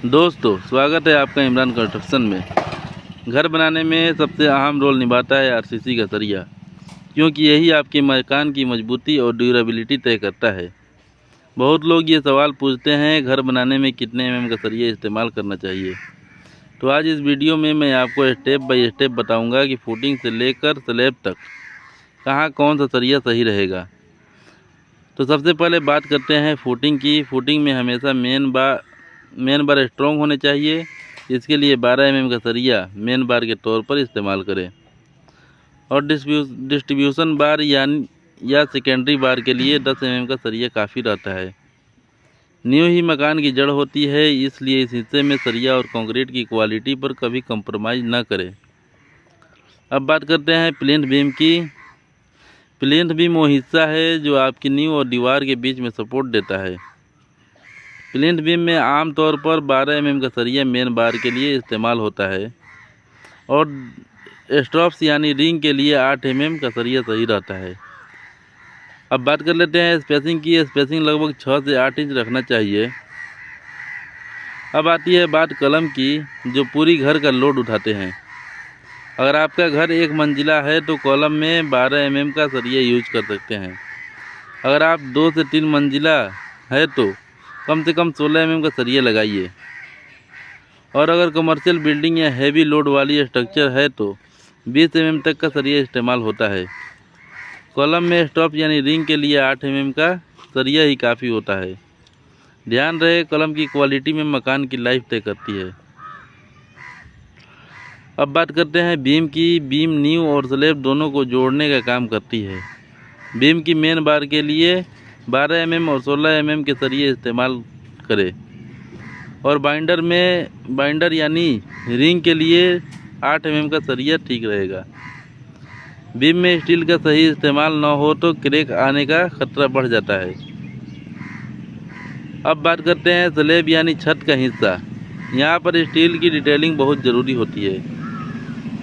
दोस्तों, स्वागत है आपका इमरान कंस्ट्रक्शन में। घर बनाने में सबसे अहम रोल निभाता है आरसीसी का सरिया, क्योंकि यही आपके मकान की मजबूती और ड्यूरेबिलिटी तय करता है। बहुत लोग ये सवाल पूछते हैं, घर बनाने में कितने एमएम का सरिया इस्तेमाल करना चाहिए। तो आज इस वीडियो में मैं आपको स्टेप बाय स्टेप बताऊंगा कि फुटिंग से लेकर स्लैब तक कहाँ कौन सा सरिया सही रहेगा। तो सबसे पहले बात करते हैं फुटिंग की। फुटिंग में हमेशा मेन बार स्ट्रॉन्ग होने चाहिए। इसके लिए 12 एमएम का सरिया मेन बार के तौर पर इस्तेमाल करें और डिस्ट्रीब्यूशन बार या सेकेंडरी बार के लिए 10 एमएम का सरिया काफ़ी रहता है। न्यू ही मकान की जड़ होती है, इसलिए इस हिस्से में सरिया और कंक्रीट की क्वालिटी पर कभी कंप्रोमाइज़ न करें। अब बात करते हैं प्लिंथ बीम की। प्लिंथ बीम वो हिस्सा है जो आपकी नींव और दीवार के बीच में सपोर्ट देता है। प्लिंथ बीम में आमतौर पर 12 एमएम का सरिया मेन बार के लिए इस्तेमाल होता है और स्ट्रॉप्स यानी रिंग के लिए 8 एमएम का सरिया सही रहता है। अब बात कर लेते हैं स्पेसिंग की। स्पेसिंग लगभग 6 से 8 इंच रखना चाहिए। अब आती है बात कलम की, जो पूरी घर का लोड उठाते हैं। अगर आपका घर एक मंजिला है तो कॉलम में 12 एमएम का सरिया यूज कर सकते हैं। अगर आप 2 से 3 मंजिला है तो कम से कम 16 एमएम का सरिया लगाइए। और अगर कमर्शियल बिल्डिंग या हैवी लोड वाली स्ट्रक्चर है तो 20 एमएम तक का सरिया इस्तेमाल होता है। कॉलम में स्टॉप यानी रिंग के लिए 8 एमएम का सरिया ही काफ़ी होता है। ध्यान रहे, कॉलम की क्वालिटी में मकान की लाइफ तय करती है। अब बात करते हैं बीम की। बीम नींव और स्लैब दोनों को जोड़ने का काम करती है। बीम की मेन बार के लिए 12 एमएम और 16 एमएम के सरिये इस्तेमाल करें और बाइंडर यानी रिंग के लिए 8 एमएम का सरिया ठीक रहेगा। बीम में स्टील का सही इस्तेमाल न हो तो क्रैक आने का खतरा बढ़ जाता है। अब बात करते हैं स्लैब यानी छत का हिस्सा। यहाँ पर स्टील की डिटेलिंग बहुत ज़रूरी होती है।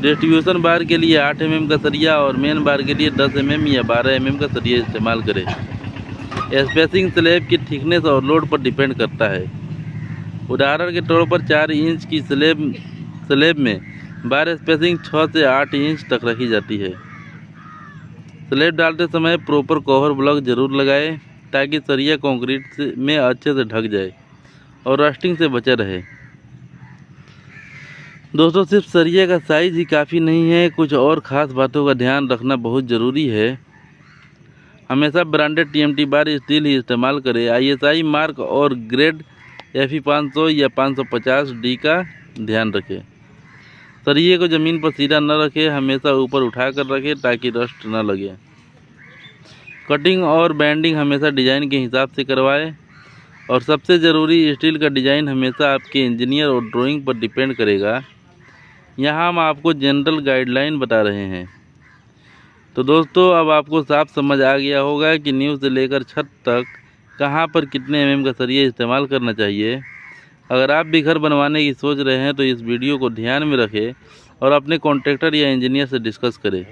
डिस्ट्रीब्यूशन बार के लिए 8 एमएम का सरिया और मेन बार के लिए 10 एमएम या 12 एमएम का सरिया इस्तेमाल करें। स्पेसिंग स्लैब की थिकनेस और लोड पर डिपेंड करता है। उदाहरण के तौर पर 4 इंच की स्लैब में बार स्पेसिंग 6 से 8 इंच तक रखी जाती है। स्लैब डालते समय प्रॉपर कवर ब्लॉक जरूर लगाएं ताकि सरिया कंक्रीट में अच्छे से ढक जाए और रस्टिंग से बचा रहे। दोस्तों, सिर्फ सरिया का साइज ही काफ़ी नहीं है, कुछ और ख़ास बातों का ध्यान रखना बहुत ज़रूरी है। हमेशा ब्रांडेड टीएमटी बार स्टील ही इस्तेमाल करें। आईएसआई मार्क और ग्रेड FE 500 या 550D का ध्यान रखें। सरिये को ज़मीन पर सीधा न रखें, हमेशा ऊपर उठाकर रखें ताकि रस्ट न लगे। कटिंग और बैंडिंग हमेशा डिज़ाइन के हिसाब से करवाएं और सबसे ज़रूरी, स्टील का डिज़ाइन हमेशा आपके इंजीनियर और ड्राइंग पर डिपेंड करेगा। यहाँ हम आपको जनरल गाइडलाइन बता रहे हैं। तो दोस्तों, अब आपको साफ समझ आ गया होगा कि नींव से लेकर छत तक कहाँ पर कितने एमएम का सरिया इस्तेमाल करना चाहिए। अगर आप भी घर बनवाने की सोच रहे हैं तो इस वीडियो को ध्यान में रखें और अपने कॉन्ट्रैक्टर या इंजीनियर से डिस्कस करें।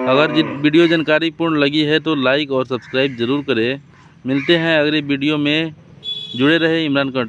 अगर वीडियो जानकारीपूर्ण लगी है तो लाइक और सब्सक्राइब ज़रूर करें। मिलते हैं अगली वीडियो में। जुड़े रहे इमरान कंस्ट्रक्शन।